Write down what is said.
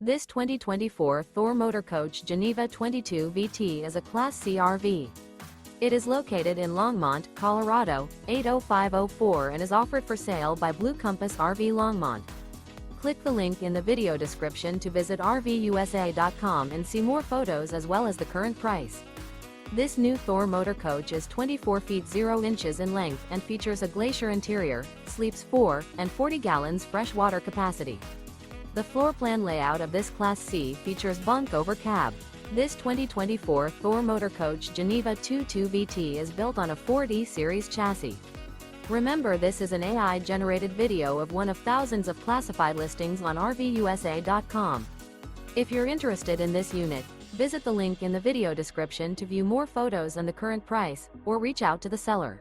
This 2024 Thor Motor Coach Geneva 22 VT is a Class C RV. It is located in Longmont, Colorado, 80504 and is offered for sale by Blue Compass RV Longmont. Click the link in the video description to visit RVUSA.com and see more photos as well as the current price. This new Thor Motor Coach is 24 feet 0 inches in length and features a GLACIER interior, sleeps 4 and 40 gallons fresh water capacity. The floor plan layout of this Class C features Bunk Over Cab. This 2024 Thor Motor Coach Geneva 22 VT is built on a 4D series chassis. Remember, this is an AI-generated video of one of thousands of classified listings on RVUSA.com. If you're interested in this unit, visit the link in the video description to view more photos and the current price, or reach out to the seller.